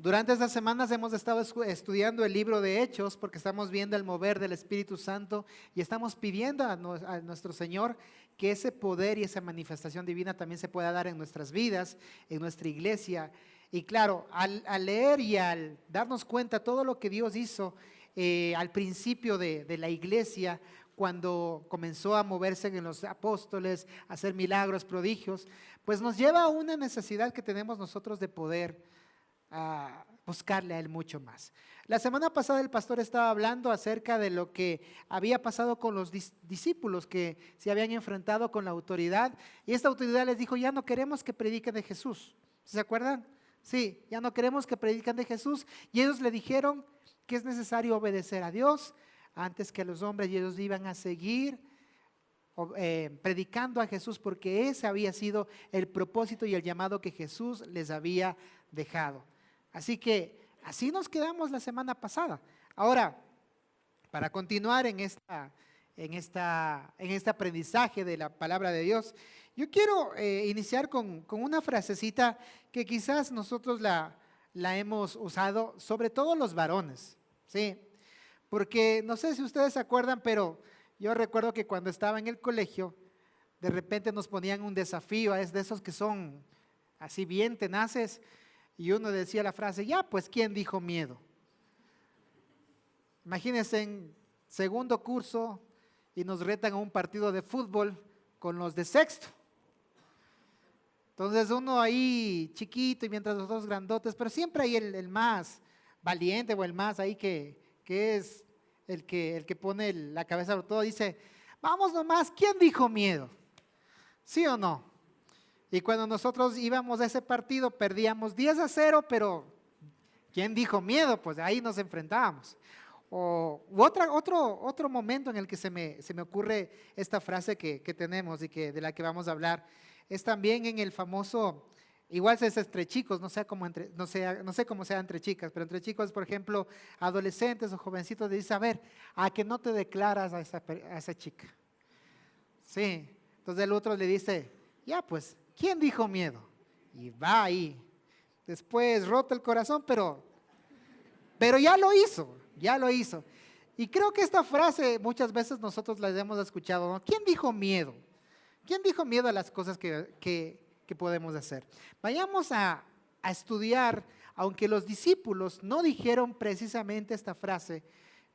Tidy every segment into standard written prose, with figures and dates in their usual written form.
Durante estas semanas hemos estado estudiando el libro de Hechos porque estamos viendo el mover del Espíritu Santo y estamos pidiendo a nuestro Señor que ese poder y esa manifestación divina también se pueda dar en nuestras vidas, en nuestra iglesia. Y claro, al leer y al darnos cuenta todo lo que Dios hizo al principio de la iglesia, cuando comenzó a moverse en los apóstoles, a hacer milagros, prodigios, pues nos lleva a una necesidad que tenemos nosotros de poder a buscarle a Él mucho más. La semana pasada el pastor estaba hablando acerca de lo que había pasado con los discípulos que se habían enfrentado con la autoridad y esta autoridad les dijo, ya no queremos que prediquen de Jesús. ¿Se acuerdan? Sí, ya no queremos que prediquen de Jesús y ellos le dijeron que es necesario obedecer a Dios antes que a los hombres y ellos iban a seguir predicando a Jesús porque ese había sido el propósito y el llamado que Jesús les había dejado. Así que así nos quedamos la semana pasada. Ahora, para continuar en este aprendizaje de la palabra de Dios, yo quiero iniciar con una frasecita que quizás nosotros la hemos usado, sobre todo los varones, ¿sí? Porque no sé si ustedes se acuerdan, pero yo recuerdo que cuando estaba en el colegio, de repente nos ponían un desafío, es de esos que son así bien tenaces, y uno decía la frase, ya, pues, ¿quién dijo miedo? Imagínense en segundo curso y nos retan a un partido de fútbol con los de sexto. Entonces uno ahí chiquito y mientras los dos grandotes, pero siempre hay el más valiente o el más ahí que es el que pone la cabeza sobre todo, dice, vamos nomás, ¿quién dijo miedo? ¿Sí o no? Y cuando nosotros íbamos a ese partido perdíamos 10-0, pero ¿quién dijo miedo? Pues ahí nos enfrentábamos. Otro momento en el que se me ocurre esta frase que tenemos y de la que vamos a hablar, es también en el famoso, igual es entre chicos, no sé cómo sea entre chicas, pero entre chicos, por ejemplo, adolescentes o jovencitos, le dicen, a ver, ¿a que no te declaras a esa chica? Sí, entonces el otro le dice, ya pues, ¿quién dijo miedo? Y va ahí, después rota el corazón, pero ya lo hizo. Y creo que esta frase muchas veces nosotros la hemos escuchado, ¿no? ¿Quién dijo miedo? ¿Quién dijo miedo a las cosas que podemos hacer? Vayamos a estudiar, aunque los discípulos no dijeron precisamente esta frase,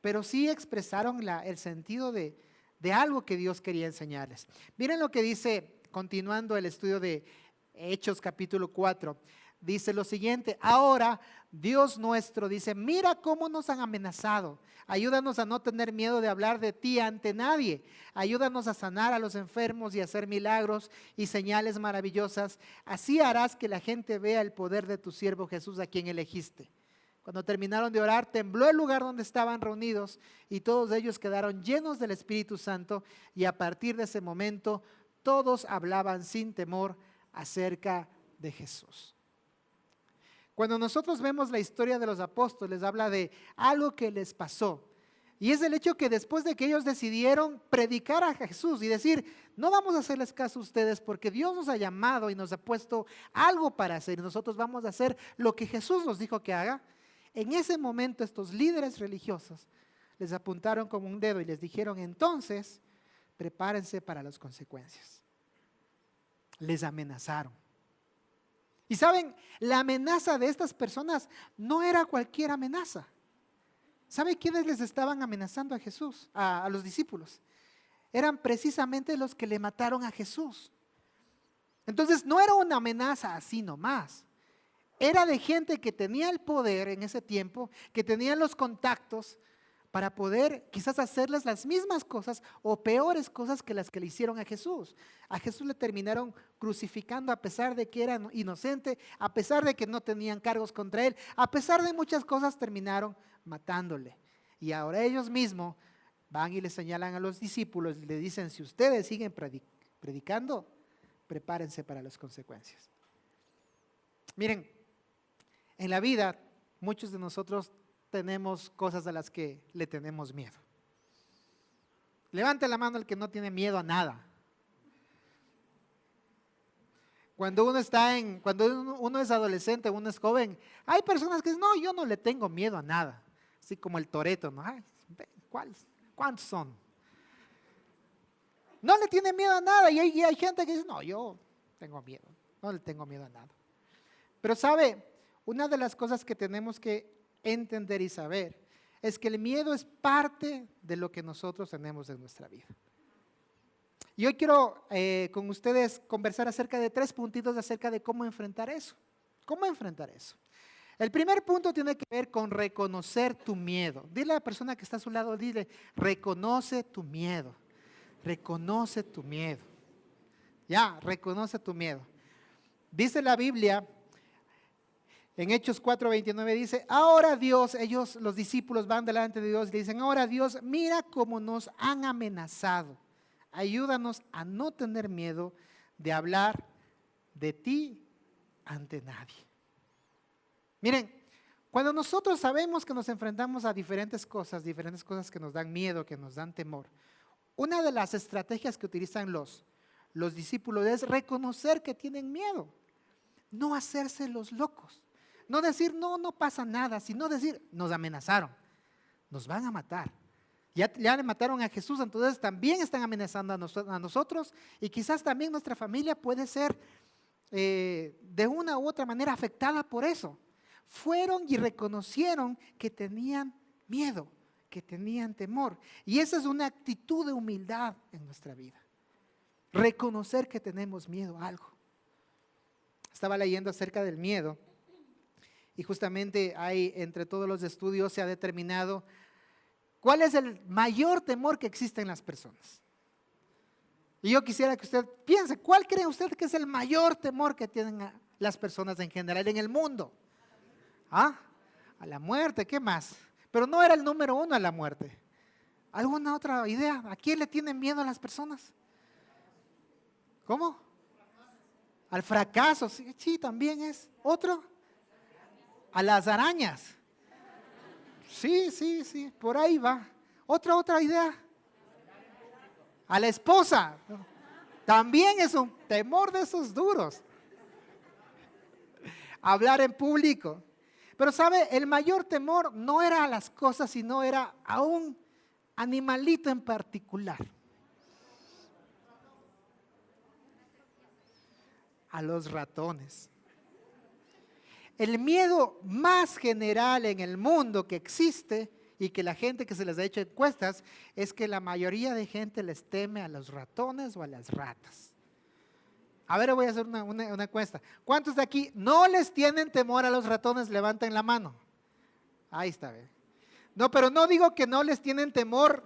pero sí expresaron el sentido de algo que Dios quería enseñarles. Miren lo que dice, continuando el estudio de Hechos capítulo 4, dice lo siguiente, ahora Dios nuestro dice, mira cómo nos han amenazado, ayúdanos a no tener miedo de hablar de ti ante nadie, ayúdanos a sanar a los enfermos y a hacer milagros y señales maravillosas, así harás que la gente vea el poder de tu siervo Jesús a quien elegiste. Cuando terminaron de orar, tembló el lugar donde estaban reunidos y todos ellos quedaron llenos del Espíritu Santo y a partir de ese momento todos hablaban sin temor acerca de Jesús. Cuando nosotros vemos la historia de los apóstoles, habla de algo que les pasó. Y es el hecho que después de que ellos decidieron predicar a Jesús y decir, no vamos a hacerles caso a ustedes porque Dios nos ha llamado y nos ha puesto algo para hacer y nosotros vamos a hacer lo que Jesús nos dijo que haga. En ese momento estos líderes religiosos les apuntaron como un dedo y les dijeron, entonces, prepárense para las consecuencias. Les amenazaron. Y saben, la amenaza de estas personas no era cualquier amenaza. ¿Sabe quiénes les estaban amenazando a Jesús, a los discípulos? Eran precisamente los que le mataron a Jesús. Entonces no era una amenaza así nomás. Era de gente que tenía el poder en ese tiempo, que tenía los contactos para poder quizás hacerles las mismas cosas o peores cosas que las que le hicieron a Jesús. A Jesús le terminaron crucificando a pesar de que era inocente, a pesar de que no tenían cargos contra él, a pesar de muchas cosas terminaron matándole. Y ahora ellos mismos van y le señalan a los discípulos y le dicen, si ustedes siguen predicando, prepárense para las consecuencias. Miren, en la vida muchos de nosotros tenemos cosas a las que le tenemos miedo. Levante la mano el que no tiene miedo a nada. Cuando uno es adolescente, uno es joven, hay personas que dicen, no, yo no le tengo miedo a nada. Así como el Toretto, ¿no? Ay, ¿cuáles? ¿Cuántos son? No le tiene miedo a nada. Y hay gente que dice, no, yo tengo miedo. No le tengo miedo a nada. Pero sabe, una de las cosas que tenemos que entender y saber es que el miedo es parte de lo que nosotros tenemos en nuestra vida. Y hoy quiero con ustedes conversar acerca de 3 puntitos acerca de cómo enfrentar eso. ¿Cómo enfrentar eso? El primer punto tiene que ver con reconocer tu miedo. Dile a la persona que está a su lado, dile, reconoce tu miedo. Reconoce tu miedo. Ya, reconoce tu miedo. Dice la Biblia, en Hechos 4:29 dice, ahora Dios, los discípulos van delante de Dios y le dicen, ahora Dios, mira cómo nos han amenazado. Ayúdanos a no tener miedo de hablar de ti ante nadie. Miren, cuando nosotros sabemos que nos enfrentamos a diferentes cosas que nos dan miedo, que nos dan temor, una de las estrategias que utilizan los discípulos es reconocer que tienen miedo, no hacerse los locos, no decir no pasa nada, sino decir nos amenazaron, nos van a matar. Ya le mataron a Jesús, entonces también están amenazando a nosotros y quizás también nuestra familia puede ser de una u otra manera afectada por eso. Fueron y reconocieron que tenían miedo, que tenían temor. Y esa es una actitud de humildad en nuestra vida. Reconocer que tenemos miedo a algo. Estaba leyendo acerca del miedo y justamente entre todos los estudios se ha determinado cuál es el mayor temor que existe en las personas. Y yo quisiera que usted piense, ¿cuál cree usted que es el mayor temor que tienen las personas en general en el mundo? ¿Ah? A la muerte, ¿qué más? Pero no era el número 1 a la muerte. ¿Alguna otra idea? ¿A quién le tienen miedo a las personas? ¿Cómo? Al fracaso, sí, también es. ¿Otro? A las arañas. Sí, por ahí va. Otra idea. A la esposa. También es un temor de esos duros. Hablar en público. Pero sabe, el mayor temor no era a las cosas, sino era a un animalito en particular. A los ratones. El miedo más general en el mundo que existe y que la gente que se les ha hecho encuestas es que la mayoría de gente les teme a los ratones o a las ratas. A ver, voy a hacer una encuesta. ¿Cuántos de aquí no les tienen temor a los ratones? Levanten la mano. Ahí está bien. No, pero no digo que no les tienen temor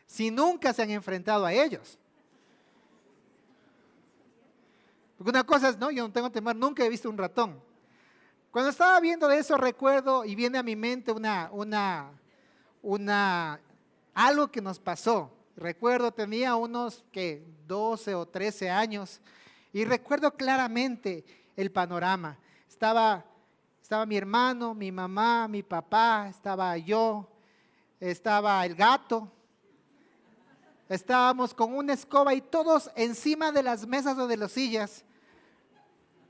si nunca se han enfrentado a ellos. Porque una cosa es, no, yo no tengo temor, nunca he visto un ratón. Cuando estaba viendo eso recuerdo y viene a mi mente algo que nos pasó. Recuerdo, tenía unos 12 o 13 años y recuerdo claramente el panorama. Estaba mi hermano, mi mamá, mi papá, estaba yo, estaba el gato. Estábamos con una escoba y todos encima de las mesas o de las sillas,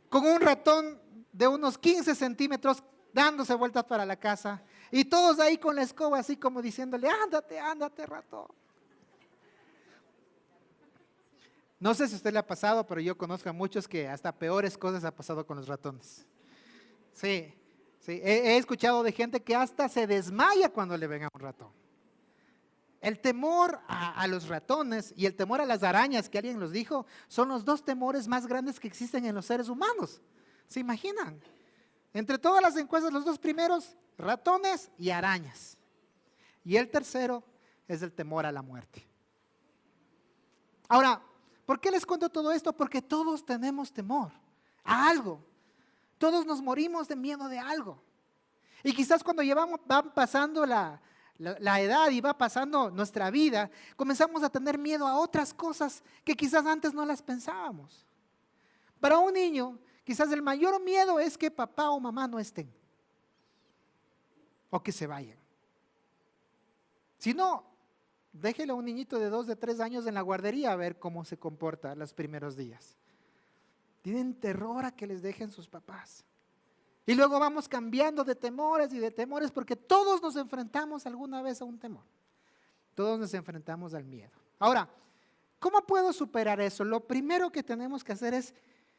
con un ratón de unos 15 centímetros dándose vueltas para la casa y todos ahí con la escoba así como diciéndole, ándate ratón. No sé si a usted le ha pasado, pero yo conozco a muchos que hasta peores cosas ha pasado con los ratones. Sí, he escuchado de gente que hasta se desmaya cuando le ven a un ratón. El temor a los ratones y el temor a las arañas, que alguien los dijo, son los 2 temores más grandes que existen en los seres humanos. ¿Se imaginan? Entre todas las encuestas, los 2 primeros, ratones y arañas. Y el tercero es el temor a la muerte. Ahora, ¿por qué les cuento todo esto? Porque todos tenemos temor a algo. Todos nos morimos de miedo de algo. Y quizás cuando van pasando la edad y va pasando nuestra vida, comenzamos a tener miedo a otras cosas que quizás antes no las pensábamos. Para un niño, quizás el mayor miedo es que papá o mamá no estén o que se vayan. Si no, déjele a un niñito de 2, de 3 años en la guardería a ver cómo se comporta los primeros días. Tienen terror a que les dejen sus papás. Y luego vamos cambiando de temores y de temores porque todos nos enfrentamos alguna vez a un temor. Todos nos enfrentamos al miedo. Ahora, ¿cómo puedo superar eso? Lo primero que tenemos que hacer es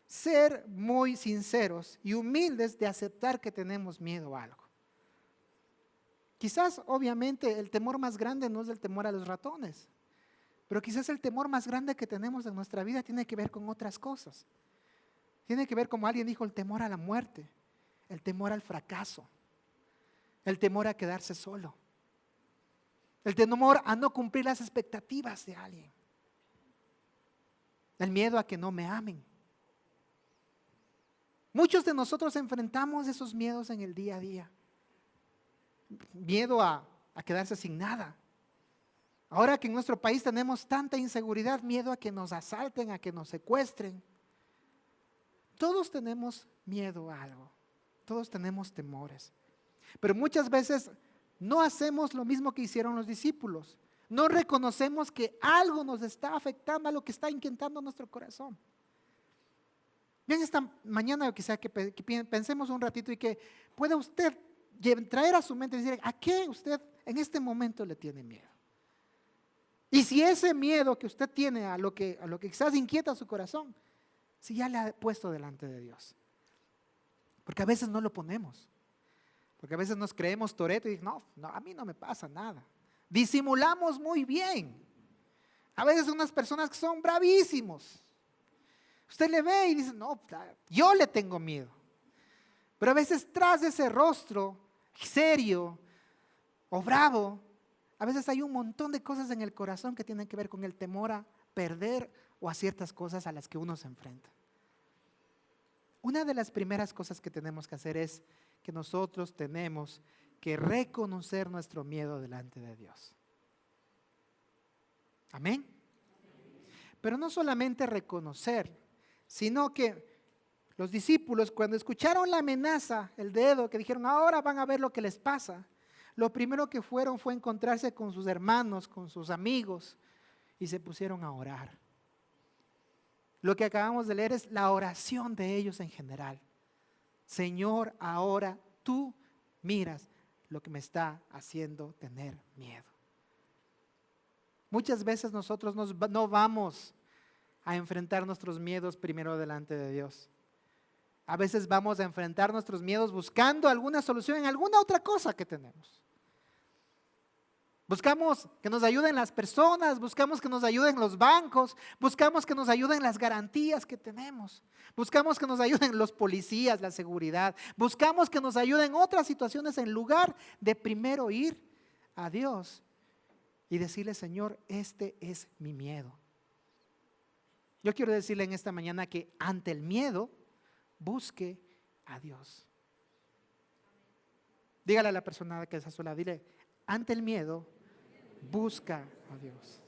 ser muy sinceros y humildes de aceptar que tenemos miedo a algo. Quizás, obviamente, el temor más grande no es el temor a los ratones, pero quizás el temor más grande que tenemos en nuestra vida tiene que ver con otras cosas. Tiene que ver, como alguien dijo, el temor a la muerte, el temor al fracaso, el temor a quedarse solo, el temor a no cumplir las expectativas de alguien, el miedo a que no me amen. Muchos de nosotros enfrentamos esos miedos en el día a día. Miedo a quedarse sin nada. Ahora que en nuestro país tenemos tanta inseguridad, miedo a que nos asalten, a que nos secuestren. Todos tenemos miedo a algo. Todos tenemos temores. Pero muchas veces no hacemos lo mismo que hicieron los discípulos. No reconocemos que algo nos está afectando, a lo que está inquietando nuestro corazón. Bien, esta mañana quizá que pensemos un ratito y que pueda usted traer a su mente y decir, ¿a qué usted en este momento le tiene miedo? Y si ese miedo que usted tiene a lo que quizás inquieta su corazón, si ya le ha puesto delante de Dios. Porque a veces no lo ponemos. Porque a veces nos creemos Toreto y no, a mí no me pasa nada. Disimulamos muy bien. A veces unas personas que son bravísimos. Usted le ve y dice, no, yo le tengo miedo. Pero a veces tras ese rostro serio o bravo, a veces hay un montón de cosas en el corazón que tienen que ver con el temor a perder o a ciertas cosas a las que uno se enfrenta. Una de las primeras cosas que tenemos que hacer es que nosotros tenemos que reconocer nuestro miedo delante de Dios. Amén. Pero no solamente reconocer, sino que los discípulos, cuando escucharon la amenaza, el dedo, que dijeron, ahora van a ver lo que les pasa, lo primero que fueron fue encontrarse con sus hermanos, con sus amigos, y se pusieron a orar. Lo que acabamos de leer es la oración de ellos en general. Señor, ahora tú miras lo que me está haciendo tener miedo. Muchas veces nosotros no vamos a enfrentar nuestros miedos primero delante de Dios. A veces vamos a enfrentar nuestros miedos buscando alguna solución en alguna otra cosa que tenemos. Buscamos que nos ayuden las personas, buscamos que nos ayuden los bancos, buscamos que nos ayuden las garantías que tenemos, buscamos que nos ayuden los policías, la seguridad, buscamos que nos ayuden otras situaciones en lugar de primero ir a Dios y decirle, Señor, este es mi miedo. Yo quiero decirle en esta mañana que ante el miedo, busque a Dios. Dígale a la persona que está sola, dile, ante el miedo, busca a Dios.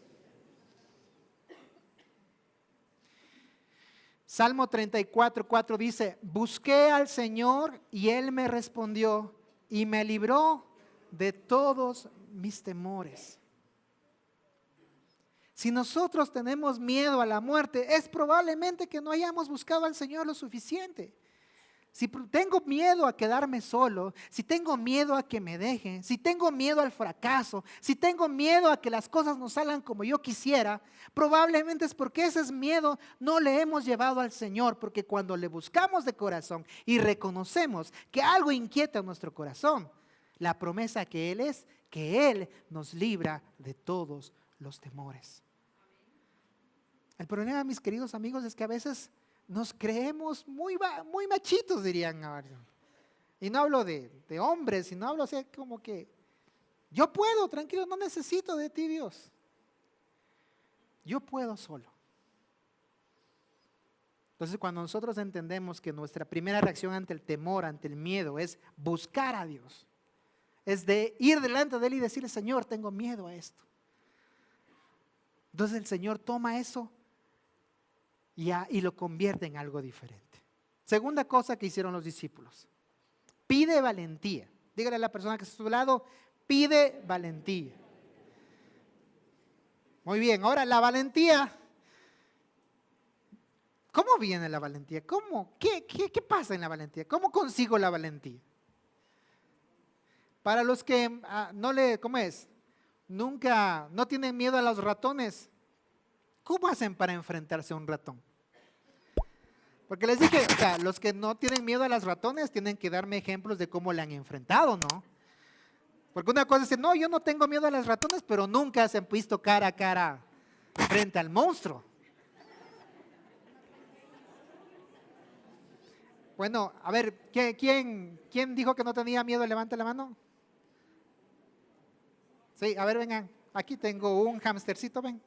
Salmo 34:4 dice, busqué al Señor y Él me respondió y me libró de todos mis temores. Si nosotros tenemos miedo a la muerte, es probablemente que no hayamos buscado al Señor lo suficiente. Si tengo miedo a quedarme solo, si tengo miedo a que me dejen, si tengo miedo al fracaso, si tengo miedo a que las cosas no salgan como yo quisiera, probablemente es porque ese miedo no le hemos llevado al Señor, porque cuando le buscamos de corazón y reconocemos que algo inquieta nuestro corazón, la promesa que Él es, que Él nos libra de todos los temores. El problema, mis queridos amigos, es que a veces nos creemos muy machitos, dirían ahora. Y no hablo de hombres, sino hablo así como que yo puedo, tranquilo, no necesito de ti, Dios. Yo puedo solo. Entonces, cuando nosotros entendemos que nuestra primera reacción ante el temor, ante el miedo, es buscar a Dios, es de ir delante de Él y decirle, Señor, tengo miedo a esto. Entonces el Señor toma eso y lo convierte en algo diferente. Segunda cosa que hicieron los discípulos, pide valentía. Dígale a la persona que está a su lado, pide valentía. Muy bien, ahora la valentía, ¿Cómo viene la valentía? ¿Qué pasa en la valentía? ¿Cómo consigo la valentía? Para los que ¿cómo es? Nunca, no tienen miedo a los ratones, ¿cómo hacen para enfrentarse a un ratón? Porque les dije, o sea, los que no tienen miedo a los ratones tienen que darme ejemplos de cómo le han enfrentado, ¿no? Porque una cosa es decir, no, yo no tengo miedo a los ratones, pero nunca se han visto cara a cara frente al monstruo. Bueno, a ver, ¿quién dijo que no tenía miedo? Levante la mano. Sí, a ver, vengan. Aquí tengo un hamstercito, ven.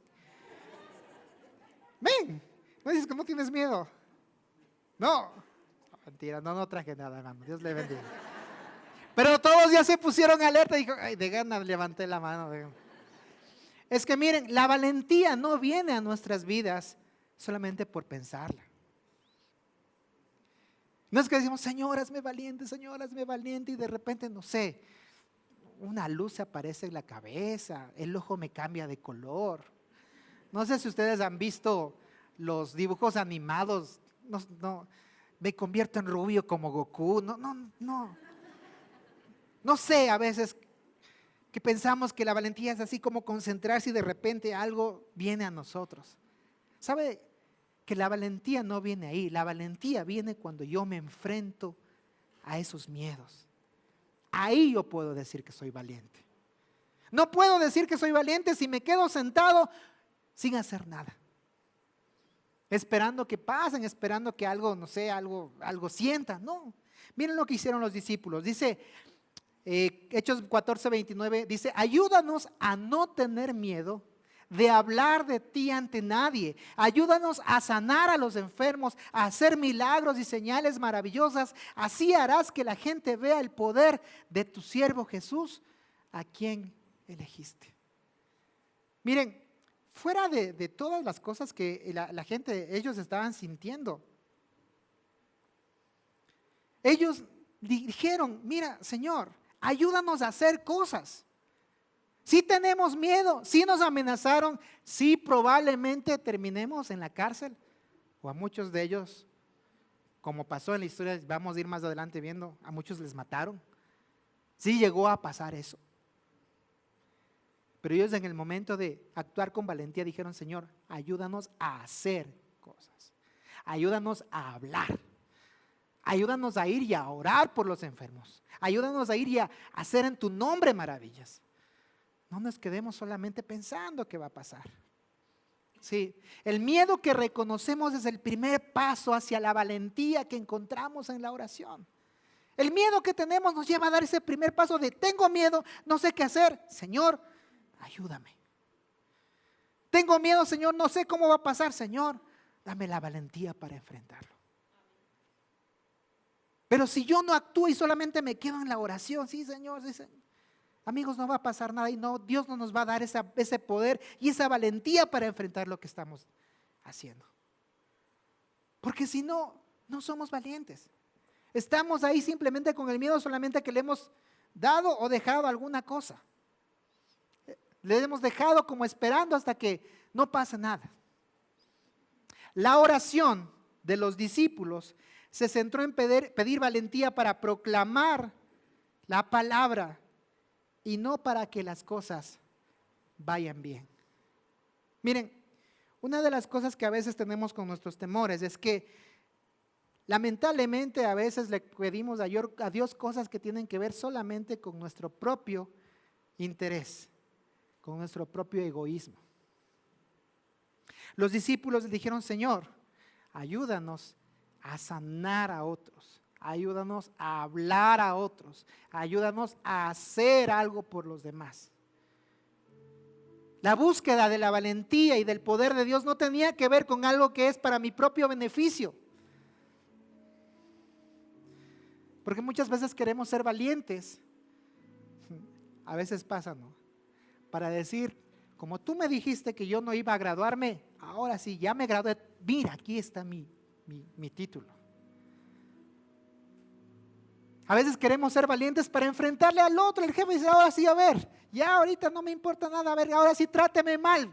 Ven. No dices que no tienes miedo. No. Mentira, no traje nada, hermano. Dios le bendiga. Pero todos ya se pusieron alerta y dijo, ay, de ganas levanté la mano. Es que miren, la valentía no viene a nuestras vidas solamente por pensarla. No es que decimos, Señor, hazme valiente, y de repente, no sé, una luz se aparece en la cabeza, el ojo me cambia de color. No sé si ustedes han visto los dibujos animados, no, me convierto en rubio como Goku, no sé, a veces que pensamos que la valentía es así como concentrarse y de repente algo viene a nosotros. ¿Sabe? Que la valentía no viene ahí, la valentía viene cuando yo me enfrento a esos miedos. Ahí yo puedo decir que soy valiente. No puedo decir que soy valiente si me quedo sentado sin hacer nada. Esperando que pasen, esperando que algo, no sé, algo sienta. No, miren lo que hicieron los discípulos. Dice, Hechos 14:29, dice, ayúdanos a no tener miedo de hablar de ti ante nadie. Ayúdanos a sanar a los enfermos, a hacer milagros y señales maravillosas. Así harás que la gente vea el poder de tu siervo Jesús, a quien elegiste. Miren, fuera de todas las cosas que la gente, ellos estaban sintiendo, ellos dijeron, mira, Señor, ayúdanos a hacer cosas. Si tenemos miedo, si nos amenazaron, si probablemente terminemos en la cárcel, o a muchos de ellos, como pasó en la historia, vamos a ir más adelante viendo, a muchos les mataron. Sí llegó a pasar eso. Pero ellos en el momento de actuar con valentía dijeron, Señor, ayúdanos a hacer cosas, ayúdanos a hablar, ayúdanos a ir y a orar por los enfermos, ayúdanos a ir y a hacer en tu nombre maravillas. No nos quedemos solamente pensando qué va a pasar. Sí, el miedo que reconocemos es el primer paso hacia la valentía que encontramos en la oración. El miedo que tenemos nos lleva a dar ese primer paso de tengo miedo, no sé qué hacer. Señor, ayúdame. Tengo miedo, Señor, no sé cómo va a pasar. Señor, dame la valentía para enfrentarlo. Pero si yo no actúo y solamente me quedo en la oración, sí, Señor, sí, Señor. Amigos, no va a pasar nada y no, Dios no nos va a dar ese poder y esa valentía para enfrentar lo que estamos haciendo. Porque si no, no somos valientes. Estamos ahí simplemente con el miedo, solamente que le hemos dado o dejado alguna cosa. Le hemos dejado como esperando hasta que no pasa nada. La oración de los discípulos se centró en pedir valentía para proclamar la palabra y no para que las cosas vayan bien. Miren, una de las cosas que a veces tenemos con nuestros temores es que lamentablemente a veces le pedimos a Dios cosas que tienen que ver solamente con nuestro propio interés, con nuestro propio egoísmo. Los discípulos le dijeron, Señor, ayúdanos a sanar a otros, ayúdanos a hablar a otros, ayúdanos a hacer algo por los demás. La búsqueda de la valentía y del poder de Dios no tenía que ver con algo que es para mi propio beneficio. Porque muchas veces queremos ser valientes, a veces pasa, ¿no? Para decir, como tú me dijiste que yo no iba a graduarme, ahora sí, ya me gradué, mira, aquí está mi título. A veces queremos ser valientes para enfrentarle al otro. El jefe dice, ahora sí, a ver, ya ahorita no me importa nada, a ver, ahora sí tráteme mal.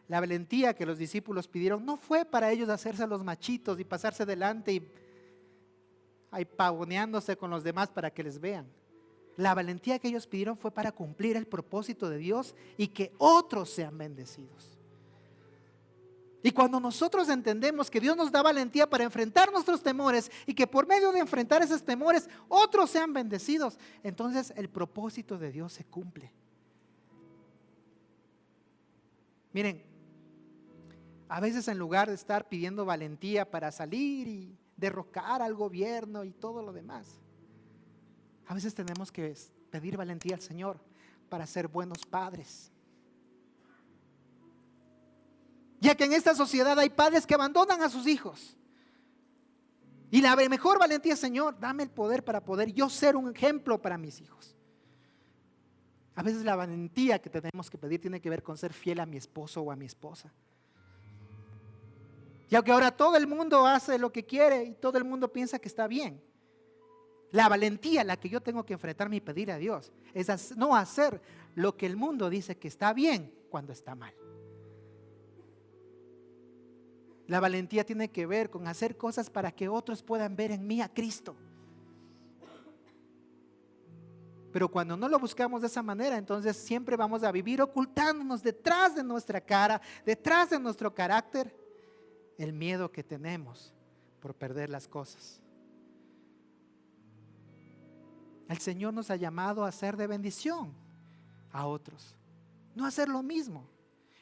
La valentía que los discípulos pidieron no fue para ellos hacerse los machitos y pasarse delante y ahí pavoneándose con los demás para que les vean. La valentía que ellos pidieron fue para cumplir el propósito de Dios y que otros sean bendecidos. Y cuando nosotros entendemos que Dios nos da valentía para enfrentar nuestros temores y que por medio de enfrentar esos temores otros sean bendecidos, entonces el propósito de Dios se cumple. Miren, a veces en lugar de estar pidiendo valentía para salir y derrocar al gobierno y todo lo demás, a veces tenemos que pedir valentía al Señor para ser buenos padres. Ya que en esta sociedad hay padres que abandonan a sus hijos. Y la mejor valentía, Señor, dame el poder para poder yo ser un ejemplo para mis hijos. A veces la valentía que tenemos que pedir tiene que ver con ser fiel a mi esposo o a mi esposa. Ya que ahora todo el mundo hace lo que quiere y todo el mundo piensa que está bien. La valentía, la que yo tengo que enfrentarme y pedir a Dios, es no hacer lo que el mundo dice que está bien cuando está mal. La valentía tiene que ver con hacer cosas para que otros puedan ver en mí a Cristo. Pero cuando no lo buscamos de esa manera, entonces siempre vamos a vivir ocultándonos detrás de nuestra cara, detrás de nuestro carácter, el miedo que tenemos por perder las cosas. El Señor nos ha llamado a ser de bendición a otros, no a hacer lo mismo.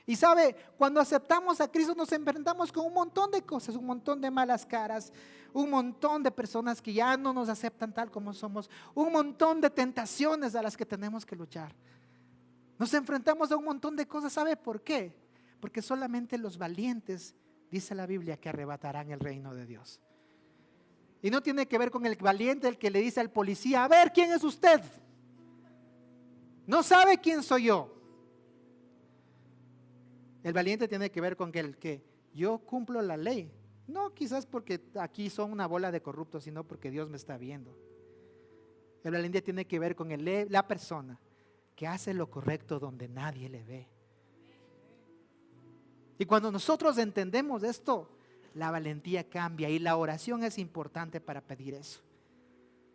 Y sabe, cuando aceptamos a Cristo nos enfrentamos con un montón de cosas, un montón de malas caras, un montón de personas que ya no nos aceptan tal como somos, un montón de tentaciones a las que tenemos que luchar. Nos enfrentamos a un montón de cosas, ¿sabe por qué? Porque solamente los valientes, dice la Biblia, que arrebatarán el reino de Dios. Y no tiene que ver con el valiente, el que le dice al policía, a ver, ¿quién es usted? No sabe quién soy yo. El valiente tiene que ver con el que yo cumplo la ley. No quizás porque aquí son una bola de corruptos, sino porque Dios me está viendo. El valiente tiene que ver con la persona que hace lo correcto donde nadie le ve. Y cuando nosotros entendemos esto, la valentía cambia y la oración es importante para pedir eso.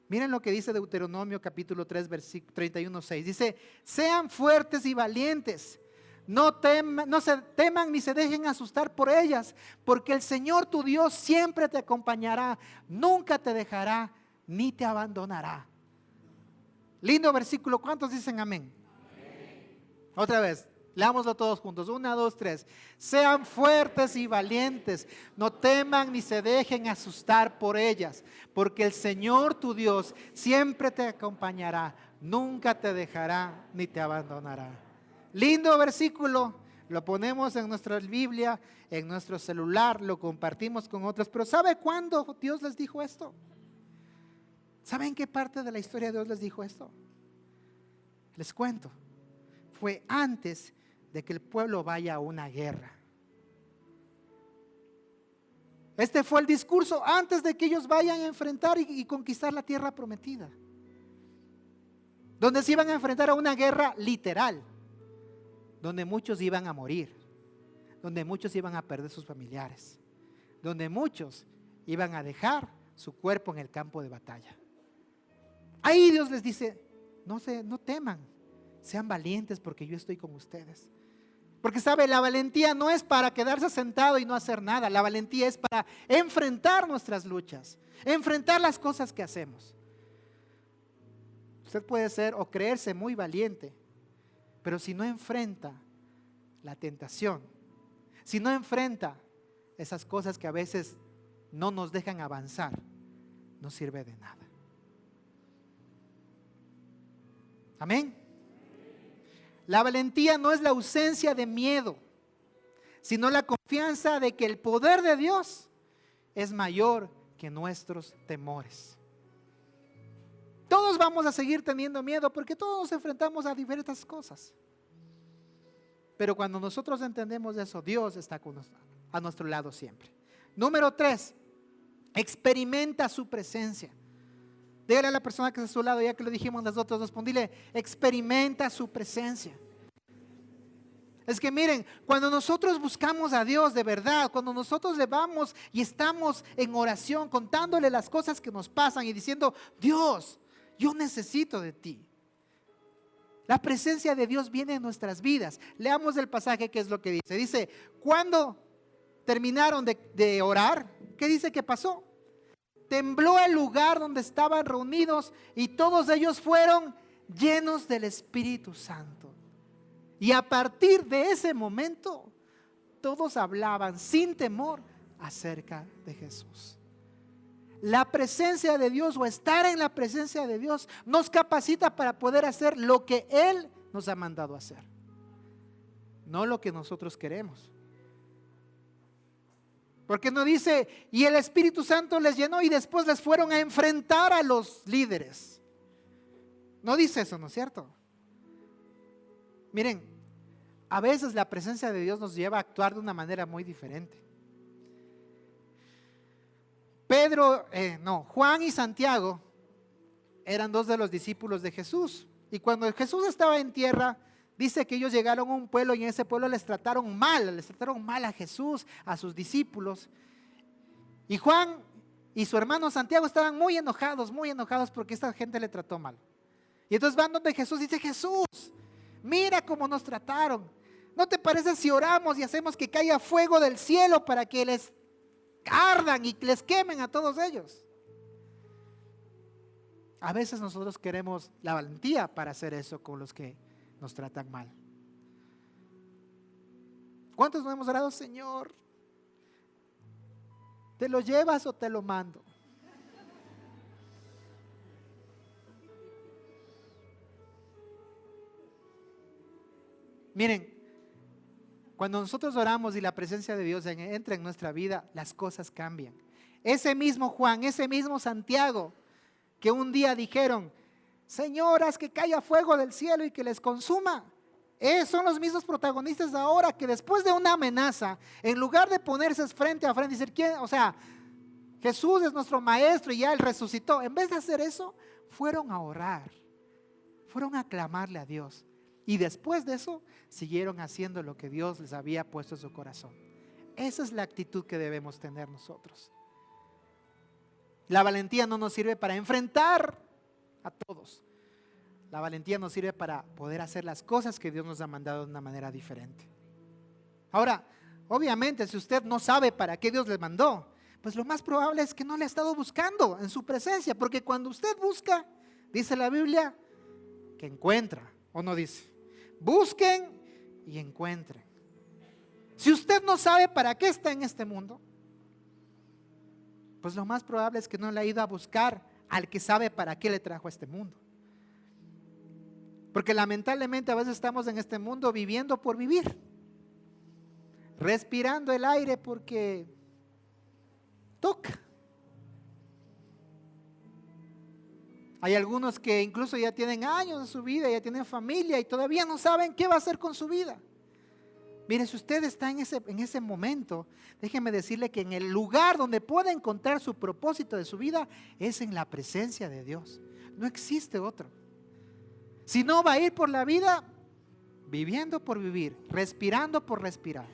Miren lo que dice Deuteronomio capítulo 3 versículo 31:6. Dice, sean fuertes y valientes. No se teman ni se dejen asustar por ellas, porque el Señor tu Dios siempre te acompañará, nunca te dejará ni te abandonará. Lindo versículo, ¿cuántos dicen amén? Amén. Otra vez, leámoslo todos juntos, 1, 2, 3. Sean fuertes y valientes, no teman ni se dejen asustar por ellas, porque el Señor tu Dios siempre te acompañará, nunca te dejará ni te abandonará. Lindo versículo, lo ponemos en nuestra Biblia, en nuestro celular, lo compartimos con otros. Pero ¿sabe cuándo Dios les dijo esto? ¿Saben qué parte de la historia Dios les dijo esto? Les cuento. Fue antes de que el pueblo vaya a una guerra. Este fue el discurso antes de que ellos vayan a enfrentar y conquistar la tierra prometida. Donde se iban a enfrentar a una guerra literal. Donde muchos iban a morir, donde muchos iban a perder sus familiares, donde muchos iban a dejar su cuerpo en el campo de batalla. Ahí Dios les dice, no teman, sean valientes porque yo estoy con ustedes. Porque sabe, la valentía no es para quedarse sentado y no hacer nada, la valentía es para enfrentar nuestras luchas, enfrentar las cosas que hacemos. Usted puede ser o creerse muy valiente, pero si no enfrenta la tentación, si no enfrenta esas cosas que a veces no nos dejan avanzar, no sirve de nada. Amén. La valentía no es la ausencia de miedo, sino la confianza de que el poder de Dios es mayor que nuestros temores. Todos vamos a seguir teniendo miedo porque todos nos enfrentamos a diferentes cosas. Pero cuando nosotros entendemos eso, Dios está a nuestro lado siempre. Número 3, experimenta su presencia. Dígale a la persona que está a su lado, ya que lo dijimos las otras dos, dile, experimenta su presencia. Es que miren, cuando nosotros buscamos a Dios de verdad, cuando nosotros le vamos y estamos en oración, contándole las cosas que nos pasan y diciendo, Dios, yo necesito de ti. La presencia de Dios viene en nuestras vidas. Leamos el pasaje, ¿qué es lo que dice? Dice, cuando terminaron de orar, ¿qué dice que pasó? Tembló el lugar donde estaban reunidos y todos ellos fueron llenos del Espíritu Santo. Y a partir de ese momento, todos hablaban sin temor acerca de Jesús. La presencia de Dios o estar en la presencia de Dios nos capacita para poder hacer lo que Él nos ha mandado hacer, no lo que nosotros queremos. Porque no dice, y el Espíritu Santo les llenó y después les fueron a enfrentar a los líderes. No dice eso, ¿no es cierto? Miren, a veces la presencia de Dios nos lleva a actuar de una manera muy diferente. Juan y Santiago eran dos de los discípulos de Jesús. Y cuando Jesús estaba en tierra, dice que ellos llegaron a un pueblo y en ese pueblo les trataron mal a Jesús, a sus discípulos. Y Juan y su hermano Santiago estaban muy enojados porque esta gente le trató mal. Y entonces van donde Jesús y dice, Jesús, mira cómo nos trataron. ¿No te parece si oramos y hacemos que caiga fuego del cielo para que les ardan y les quemen a todos ellos? A veces nosotros queremos la valentía para hacer eso con los que nos tratan mal. ¿Cuántos no hemos orado, Señor? ¿Te lo llevas o te lo mando? Miren, cuando nosotros oramos y la presencia de Dios entra en nuestra vida, las cosas cambian. Ese mismo Juan, ese mismo Santiago, que un día dijeron, Señor, haz que caiga fuego del cielo y que les consuma. Son los mismos protagonistas ahora que después de una amenaza, en lugar de ponerse frente a frente y decir, ¿quién? O sea, Jesús es nuestro maestro y ya Él resucitó. En vez de hacer eso, fueron a orar, fueron a clamarle a Dios. Y después de eso, siguieron haciendo lo que Dios les había puesto en su corazón. Esa es la actitud que debemos tener nosotros. La valentía no nos sirve para enfrentar a todos. La valentía nos sirve para poder hacer las cosas que Dios nos ha mandado de una manera diferente. Ahora, obviamente, si usted no sabe para qué Dios le mandó, pues lo más probable es que no le ha estado buscando en su presencia, porque cuando usted busca, dice la Biblia, que encuentra, ¿o no dice? Busquen y encuentren. Si usted no sabe para qué está en este mundo, pues lo más probable es que no le ha ido a buscar al que sabe para qué le trajo a este mundo. Porque lamentablemente a veces estamos en este mundo viviendo por vivir, respirando el aire porque toca. Hay algunos que incluso ya tienen años de su vida, ya tienen familia y todavía no saben qué va a hacer con su vida. Mire, si usted está en ese momento, déjeme decirle que en el lugar donde puede encontrar su propósito de su vida es en la presencia de Dios. No existe otro. Si no, va a ir por la vida viviendo por vivir, respirando por respirar,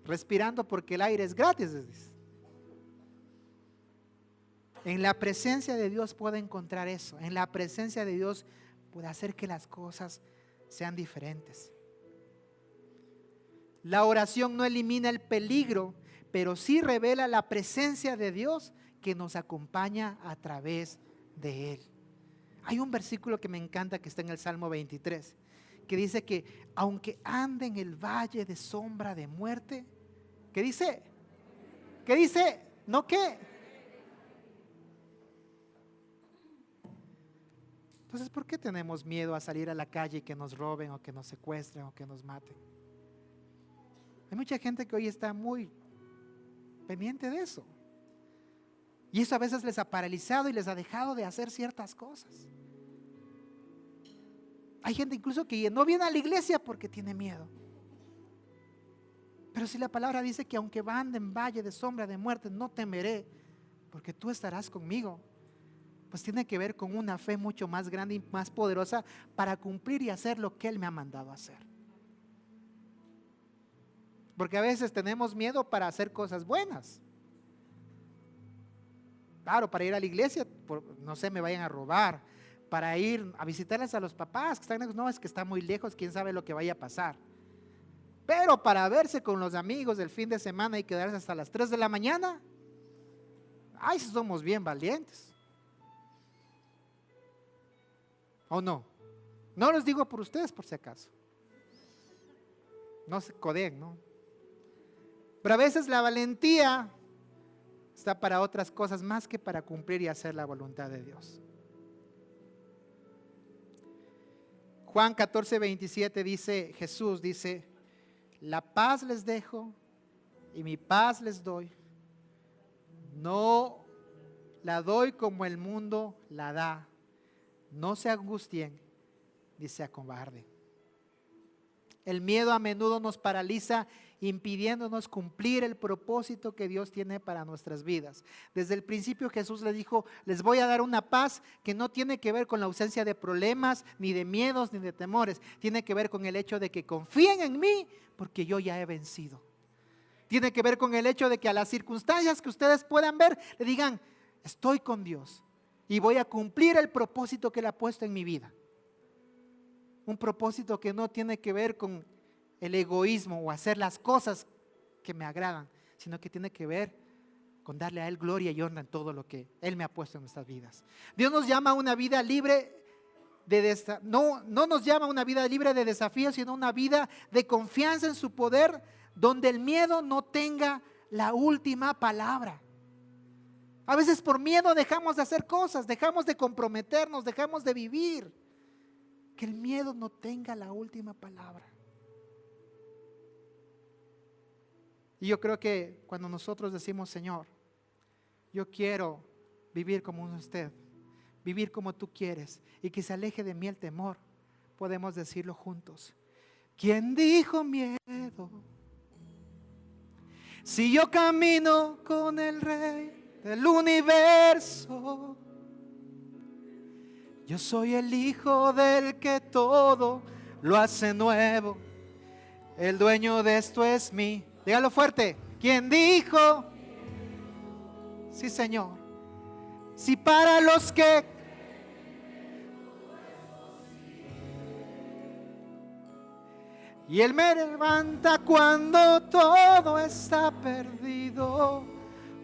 respirando porque el aire es gratis. En la presencia de Dios puede encontrar eso. En la presencia de Dios puede hacer que las cosas sean diferentes. La oración no elimina el peligro, pero sí revela la presencia de Dios que nos acompaña a través de Él. Hay un versículo que me encanta que está en el Salmo 23, que dice que aunque ande en el valle de sombra de muerte, ¿qué dice? ¿Qué dice? ¿No qué? Entonces, ¿por qué tenemos miedo a salir a la calle y que nos roben o que nos secuestren o que nos maten? Hay mucha gente que hoy está muy pendiente de eso. Y eso a veces les ha paralizado y les ha dejado de hacer ciertas cosas. Hay gente incluso que no viene a la iglesia porque tiene miedo. Pero si la palabra dice que aunque ande en valle de sombra de muerte, no temeré, porque tú estarás conmigo, pues tiene que ver con una fe mucho más grande y más poderosa para cumplir y hacer lo que Él me ha mandado a hacer. Porque a veces tenemos miedo para hacer cosas buenas. Claro, para ir a la iglesia, no sé, me vayan a robar. Para ir a visitarles a los papás que están lejos, no, es que está muy lejos, quién sabe lo que vaya a pasar. Pero para verse con los amigos del fin de semana y quedarse hasta las 3 de la mañana, ay, somos bien valientes. ¿O no? No los digo por ustedes, por si acaso. No se codeen, ¿no? Pero a veces la valentía está para otras cosas más que para cumplir y hacer la voluntad de Dios. Juan 14:27 dice, Jesús dice, la paz les dejo y mi paz les doy. No la doy como el mundo la da. No se angustien ni se acobarden. El miedo a menudo nos paraliza, impidiéndonos cumplir el propósito que Dios tiene para nuestras vidas. Desde el principio Jesús le dijo, les voy a dar una paz que no tiene que ver con la ausencia de problemas, ni de miedos, ni de temores. Tiene que ver con el hecho de que confíen en mí, porque yo ya he vencido. Tiene que ver con el hecho de que a las circunstancias que ustedes puedan ver, le digan, estoy con Dios y voy a cumplir el propósito que Él ha puesto en mi vida. Un propósito que no tiene que ver con el egoísmo o hacer las cosas que me agradan, sino que tiene que ver con darle a Él gloria y honra en todo lo que Él me ha puesto en nuestras vidas. Dios nos llama a una vida libre no nos llama a una vida libre de desafíos, sino una vida de confianza en su poder, donde el miedo no tenga la última palabra. A veces por miedo dejamos de hacer cosas, dejamos de comprometernos, dejamos de vivir. Que el miedo no tenga la última palabra. Y yo creo que cuando nosotros decimos, Señor, yo quiero vivir como usted, vivir como tú quieres, y que se aleje de mí el temor, podemos decirlo juntos. ¿Quién dijo miedo? Si yo camino con el Rey del universo, yo soy el hijo del que todo lo hace nuevo. El dueño de esto es mí. Dígalo fuerte. ¿Quién dijo? Sí, Señor. Si para los que y Él me levanta cuando todo está perdido,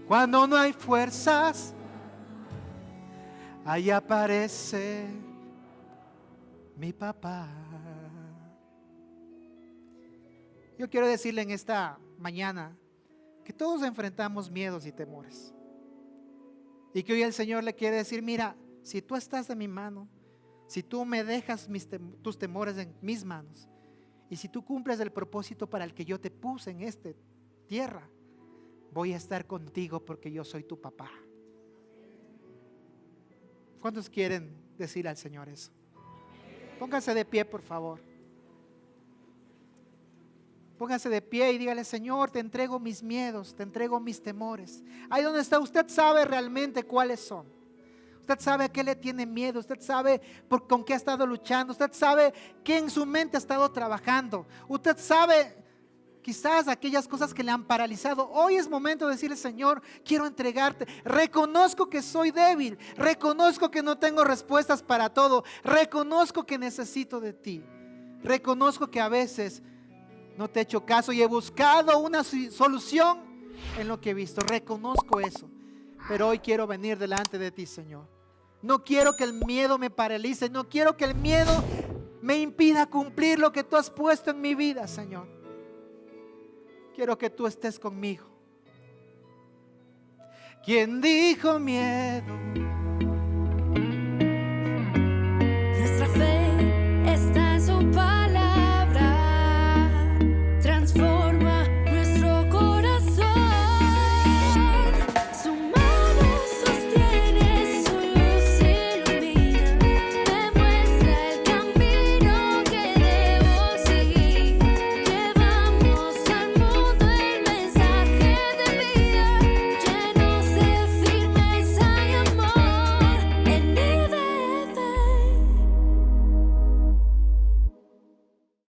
cuando no hay fuerzas, ahí aparece mi papá. Yo quiero decirle en esta mañana que todos enfrentamos miedos y temores. Y que hoy el Señor le quiere decir, mira, si tú estás en mi mano, si tú me dejas tus temores en mis manos, y si tú cumples el propósito para el que yo te puse en esta tierra, voy a estar contigo porque yo soy tu papá. ¿Cuántos quieren decir al Señor eso? Pónganse de pie, por favor. Póngase de pie y dígale, Señor, te entrego mis miedos, te entrego mis temores. Ahí donde está, usted sabe realmente cuáles son. Usted sabe a qué le tiene miedo, usted sabe con qué ha estado luchando, usted sabe qué en su mente ha estado trabajando. Usted sabe quizás aquellas cosas que le han paralizado. Hoy es momento de decirle, Señor, quiero entregarte. Reconozco que soy débil, reconozco que no tengo respuestas para todo, reconozco que necesito de ti. Reconozco que a veces no te he hecho caso y he buscado una solución en lo que he visto. Reconozco eso. Pero hoy quiero venir delante de ti, Señor. No quiero que el miedo me paralice. No quiero que el miedo me impida cumplir lo que tú has puesto en mi vida, Señor. Quiero que tú estés conmigo. ¿Quién dijo miedo?